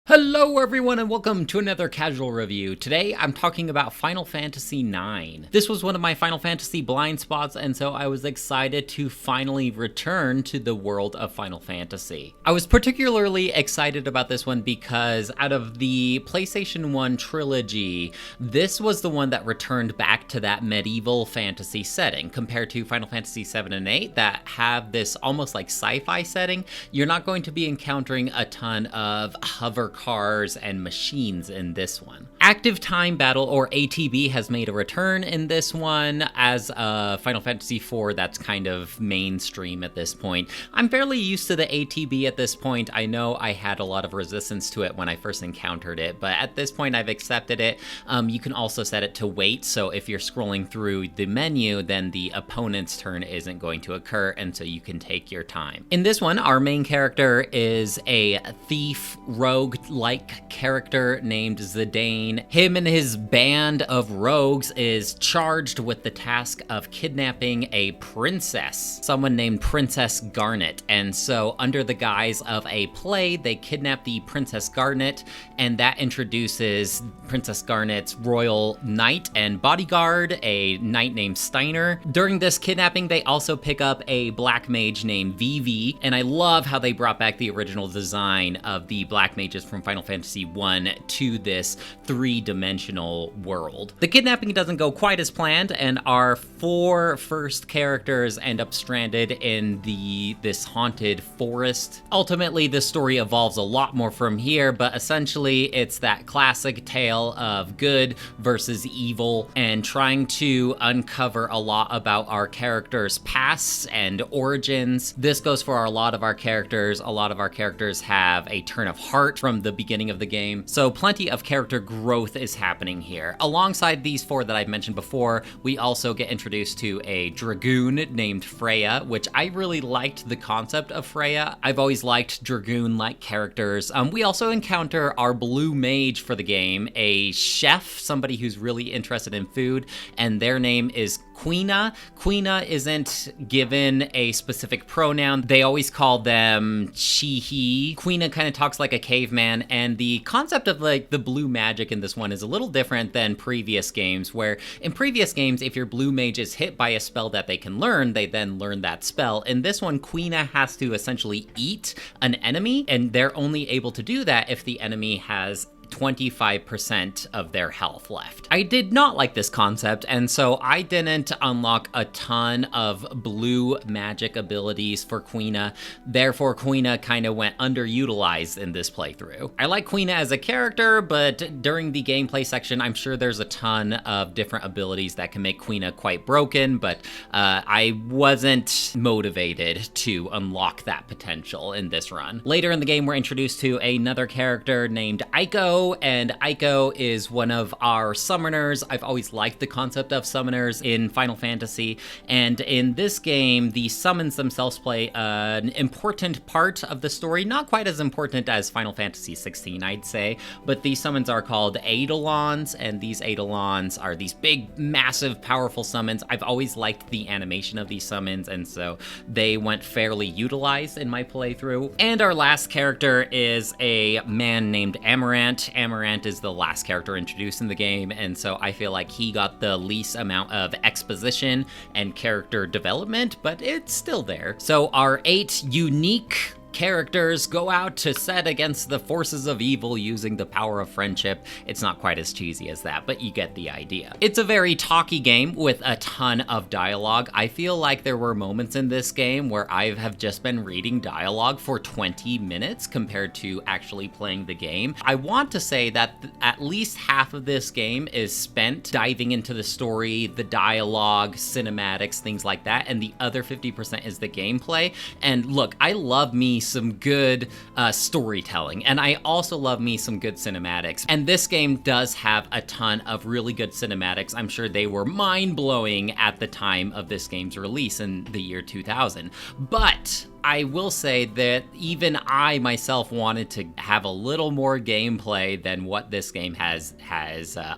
Hello everyone and welcome to another casual review. Today I'm talking about Final Fantasy IX. This was one of my Final Fantasy blind spots, and so I was excited to finally return to the world of Final Fantasy. I was particularly excited about this one because out of the PlayStation 1 trilogy, this was the one that returned back to that medieval fantasy setting compared to Final Fantasy 7 and 8 that have this almost like sci-fi setting. You're not going to be encountering a ton of hover cars and machines in this one. Active Time Battle, or ATB, has made a return in this one as Final Fantasy IV that's kind of mainstream at this point. I'm fairly used to the ATB at this point. I know I had a lot of resistance to it when I first encountered it, but at this point I've accepted it. You can also set it to wait, so if you're scrolling through the menu, then the opponent's turn isn't going to occur, and so you can take your time. In this one, our main character is a thief, rogue-like character named Zidane. Him and his band of rogues is charged with the task of kidnapping a princess, someone named Princess Garnet. And so under the guise of a play, they kidnap the Princess Garnet, and that introduces Princess Garnet's royal knight and bodyguard, a knight named Steiner. During this kidnapping, they also pick up a black mage named Vivi, and I love how they brought back the original design of the black mages from Final Fantasy I to this three-dimensional world. The kidnapping doesn't go quite as planned, and our four first characters end up stranded in this haunted forest. Ultimately, the story evolves a lot more from here, but essentially it's that classic tale of good versus evil and trying to uncover a lot about our characters' pasts and origins. This goes for a lot of our characters. A lot of our characters have a turn of heart from the beginning of the game, so plenty of character growth is happening here. Alongside these four that I've mentioned before, we also get introduced to a dragoon named Freya, which I really liked the concept of Freya. I've always liked dragoon-like characters. We also encounter our blue mage for the game, a chef, somebody who's really interested in food, and their name is Quina. Quina isn't given a specific pronoun. They always call them she, he. Quina kind of talks like a caveman, and the concept of like the blue magic in this one is a little different than previous games, where in previous games, if your blue mage is hit by a spell that they can learn, they then learn that spell. In this one, Quina has to essentially eat an enemy, and they're only able to do that if the enemy has 25% of their health left. I did not like this concept, and so I didn't unlock a ton of blue magic abilities for Quina. Therefore, Quina kind of went underutilized in this playthrough. I like Quina as a character, but during the gameplay section, I'm sure there's a ton of different abilities that can make Quina quite broken, but I wasn't motivated to unlock that potential in this run. Later in the game, we're introduced to another character named Aiko, and Aiko is one of our summoners. I've always liked the concept of summoners in Final Fantasy, and in this game, the summons themselves play an important part of the story, not quite as important as Final Fantasy 16, I'd say, but these summons are called Eidolons, and these Eidolons are these big, massive, powerful summons. I've always liked the animation of these summons, and so they went fairly utilized in my playthrough. And our last character is a man named Amarant. Amarant is the last character introduced in the game, and so I feel like he got the least amount of exposition and character development, but it's still there. So our 8 unique characters go out to set against the forces of evil using the power of friendship. It's not quite as cheesy as that, but you get the idea. It's a very talky game with a ton of dialogue. I feel like there were moments in this game where I have just been reading dialogue for 20 minutes compared to actually playing the game. I want to say that at least half of this game is spent diving into the story, the dialogue, cinematics, things like that, and the other 50% is the gameplay. And look, I love me some good storytelling, and I also love me some good cinematics, and this game does have a ton of really good cinematics. I'm sure they were mind-blowing at the time of this game's release in the year 2000, but I will say that even I myself wanted to have a little more gameplay than what this game has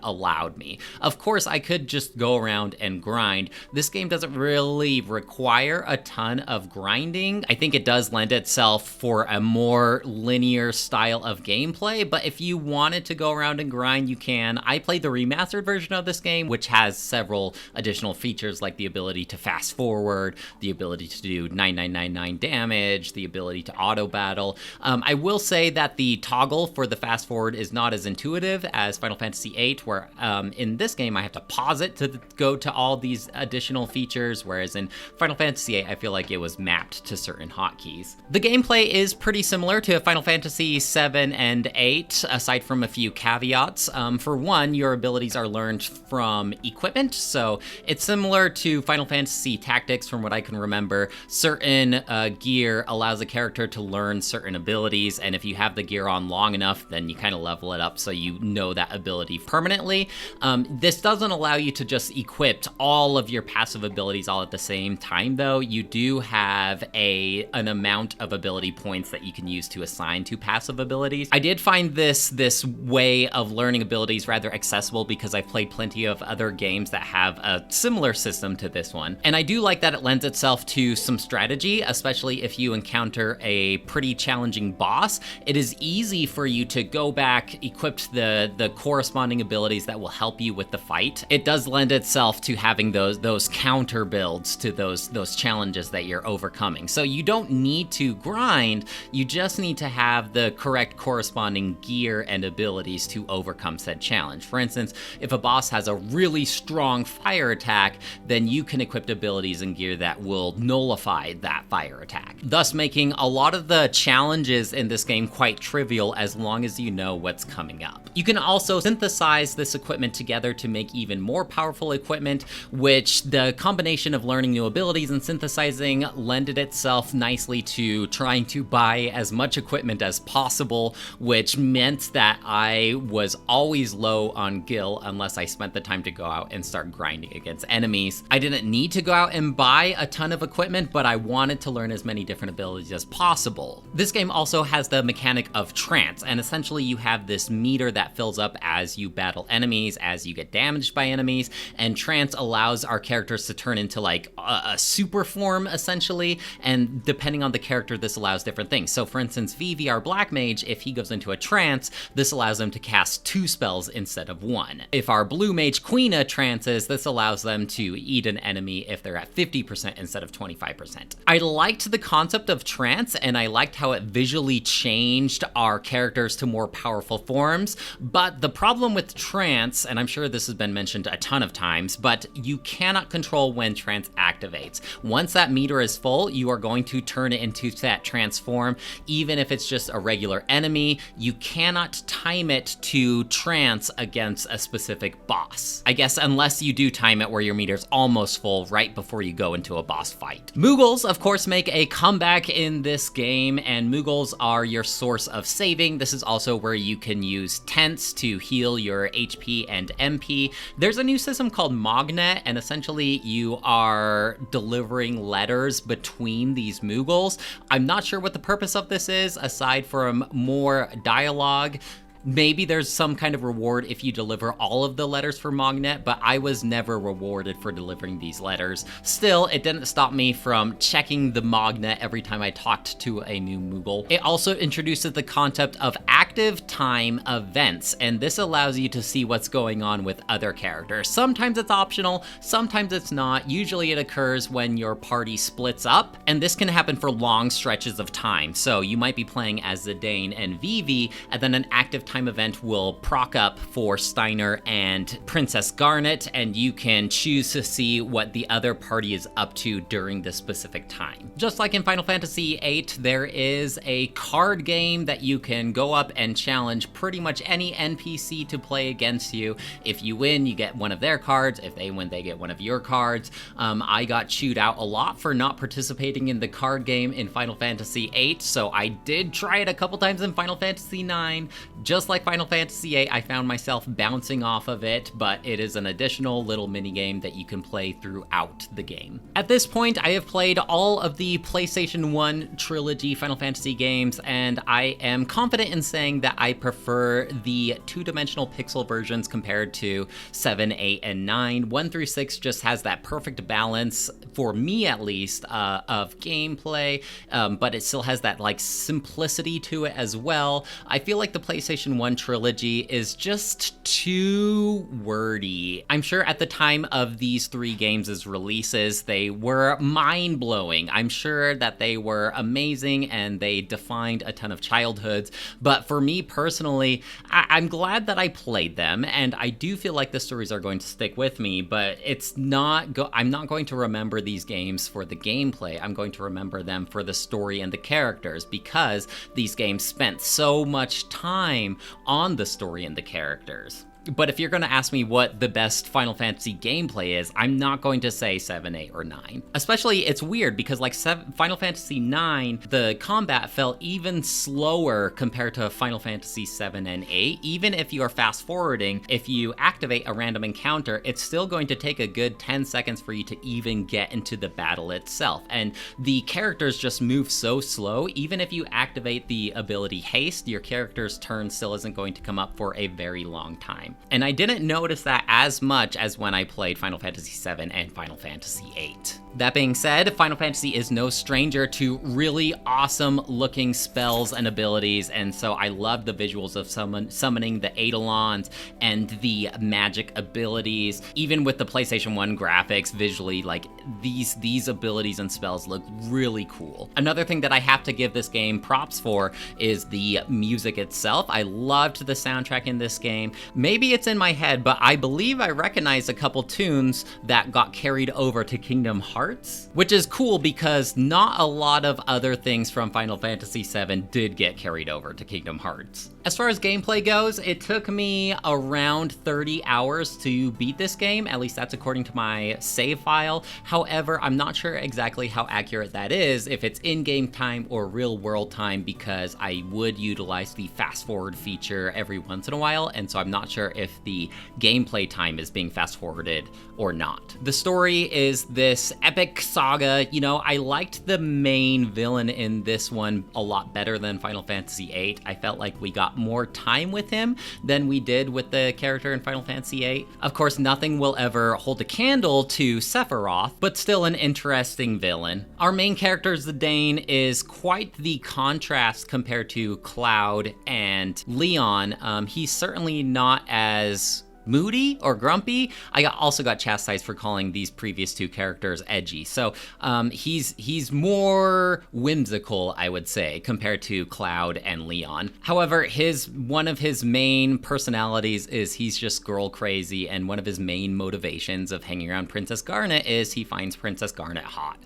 allowed me. Of course, I could just go around and grind. This game doesn't really require a ton of grinding. I think it does lend itself for a more linear style of gameplay, but if you wanted to go around and grind, you can. I played the remastered version of this game, which has several additional features like the ability to fast forward, the ability to do 9999 damage, the ability to auto battle. I will say that the toggle for the fast forward is not as intuitive as Final Fantasy VIII, where in this game I have to pause it to go to all these additional features, whereas in Final Fantasy VIII I feel like it was mapped to certain hotkeys. The gameplay is pretty similar to Final Fantasy VII and VIII, aside from a few caveats. For one, your abilities are learned from equipment, so it's similar to Final Fantasy Tactics from what I can remember. Certain gear allows a character to learn certain abilities, and if you have the gear on long enough, then you kind of level it up so you know that ability permanently. This doesn't allow you to just equip all of your passive abilities all at the same time, though. You do have an amount of ability points that you can use to assign to passive abilities. I did find this way of learning abilities rather accessible because I've played plenty of other games that have a similar system to this one. And I do like that it lends itself to some strategy, especially if you encounter a pretty challenging boss. It is easy for you to go back, equip the corresponding abilities that will help you with the fight. It does lend itself to having those counter builds to those challenges that you're overcoming. So you don't need to grind, you just need to have the correct corresponding gear and abilities to overcome said challenge. For instance, if a boss has a really strong fire attack, then you can equip abilities and gear that will nullify that fire attack, thus making a lot of the challenges in this game quite trivial as long as you know what's coming up. You can also synthesize this equipment together to make even more powerful equipment, which the combination of learning new abilities and synthesizing lended itself nicely to trying to buy as much equipment as possible, which meant that I was always low on gil unless I spent the time to go out and start grinding against enemies. I didn't need to go out and buy a ton of equipment, but I wanted to learn as many different abilities as possible. This game also has the mechanic of trance, and essentially you have this meter that fills up as you battle enemies, as you get damaged by enemies, and trance allows our characters to turn into like a super form essentially, and depending on the character this allows different things. So for instance, Vivi, our black mage, if he goes into a trance, this allows them to cast 2 spells instead of 1. If our blue mage Queena trances, this allows them to eat an enemy if they're at 50% instead of 25%. I liked the concept of trance, and I liked how it visually changed our characters to more powerful forms, but the problem with trance, and I'm sure this has been mentioned a ton of times, but you cannot control when trance activates. Once that meter is full, you are going to turn it into that trance form, even if it's just a regular enemy. You cannot time it to trance against a specific boss. I guess unless you do time it where your meter's almost full right before you go into a boss fight. Moogles, of course, make a comeback in this game, and Moogles are your source of saving. This is also where you can use tents to heal your HP and MP. There's a new system called Mognet, and essentially you are delivering letters between these Moogles. I'm not sure what the purpose of this is, aside from more dialogue. Maybe there's some kind of reward if you deliver all of the letters for Mognet, but I was never rewarded for delivering these letters. Still, it didn't stop me from checking the Mognet every time I talked to a new Moogle. It also introduces the concept of active time events, and this allows you to see what's going on with other characters. Sometimes it's optional, sometimes it's not. Usually it occurs when your party splits up, and this can happen for long stretches of time. So you might be playing as Zidane and Vivi, and then an active time event will proc up for Steiner and Princess Garnet, and you can choose to see what the other party is up to during this specific time. Just like in Final Fantasy VIII, there is a card game that you can go up and challenge pretty much any NPC to play against you. If you win, you get one of their cards. If they win, they get one of your cards. I got chewed out a lot for not participating in the card game in Final Fantasy VIII, so I did try it a couple times in Final Fantasy IX, just just like Final Fantasy VIII, I found myself bouncing off of it, but it is an additional little minigame that you can play throughout the game. At this point, I have played all of the PlayStation 1 trilogy Final Fantasy games, and I am confident in saying that I prefer the two-dimensional pixel versions compared to 7, 8, and 9. 1 through 6 just has that perfect balance, for me at least, of gameplay, but it still has that like simplicity to it as well. I feel like the PlayStation 1 trilogy is just too wordy. I'm sure at the time of these 3 games' releases, they were mind-blowing. I'm sure that they were amazing and they defined a ton of childhoods, but for me personally, I'm glad that I played them, and I do feel like the stories are going to stick with me, but I'm not going to remember these games for the gameplay. I'm going to remember them for the story and the characters, because these games spent so much time on the story and the characters. But if you're going to ask me what the best Final Fantasy gameplay is, I'm not going to say 7, 8, or 9. Especially, it's weird because like Final Fantasy 9, the combat felt even slower compared to Final Fantasy 7 and 8. Even if you are fast forwarding, if you activate a random encounter, it's still going to take a good 10 seconds for you to even get into the battle itself. And the characters just move so slow. Even if you activate the ability haste, your character's turn still isn't going to come up for a very long time. And I didn't notice that as much as when I played Final Fantasy VII and Final Fantasy VIII. That being said, Final Fantasy is no stranger to really awesome looking spells and abilities, and so I love the visuals of summoning the Eidolons and the magic abilities. Even with the PlayStation 1 graphics, visually, like these abilities and spells look really cool. Another thing that I have to give this game props for is the music itself. I loved the soundtrack in this game. Maybe it's in my head, but I believe I recognize a couple tunes that got carried over to Kingdom Hearts, which is cool because not a lot of other things from Final Fantasy VII did get carried over to Kingdom Hearts. As far as gameplay goes, it took me around 30 hours to beat this game, at least that's according to my save file. However, I'm not sure exactly how accurate that is, if it's in-game time or real-world time, because I would utilize the fast-forward feature every once in a while, and so I'm not sure if the gameplay time is being fast-forwarded or not. The story is this epic saga. You know, I liked the main villain in this one a lot better than Final Fantasy VIII. I felt like we got more time with him than we did with the character in Final Fantasy VIII. Of course, nothing will ever hold a candle to Sephiroth, but still an interesting villain. Our main character, Zidane, is quite the contrast compared to Cloud and Leon. He's certainly not as moody or grumpy. I also got chastised for calling these previous two characters edgy. So he's more whimsical, I would say, compared to Cloud and Leon. However, one of his main personalities is he's just girl crazy, and one of his main motivations of hanging around Princess Garnet is he finds Princess Garnet hot.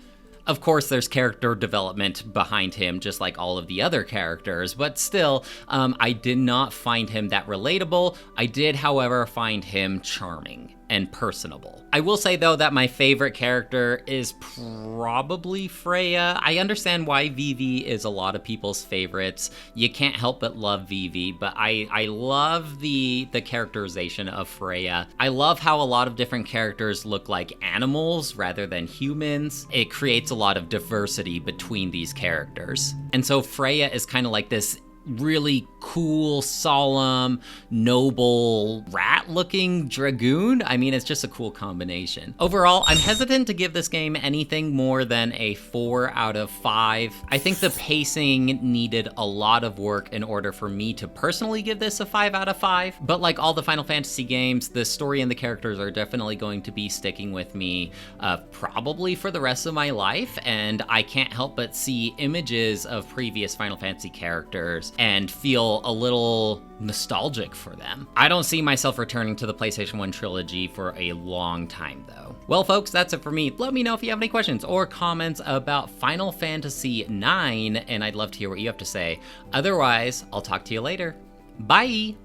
Of course, there's character development behind him, just like all of the other characters, but still, I did not find him that relatable. I did, however, find him charming and personable. I will say, though, that my favorite character is probably Freya. I understand why Vivi is a lot of people's favorites. You can't help but love Vivi, but I love the characterization of Freya. I love how a lot of different characters look like animals rather than humans. It creates a lot of diversity between these characters. And so Freya is kind of like this really cool, solemn, noble, rat-looking dragoon. I mean, it's just a cool combination. Overall, I'm hesitant to give this game anything more than a 4 out of 5. I think the pacing needed a lot of work in order for me to personally give this a 5 out of 5. But like all the Final Fantasy games, the story and the characters are definitely going to be sticking with me probably for the rest of my life, and I can't help but see images of previous Final Fantasy characters and feel a little nostalgic for them. I don't see myself returning to the PlayStation 1 trilogy for a long time, though. Well, folks, that's it for me. Let me know if you have any questions or comments about Final Fantasy IX, and I'd love to hear what you have to say. Otherwise, I'll talk to you later. Bye!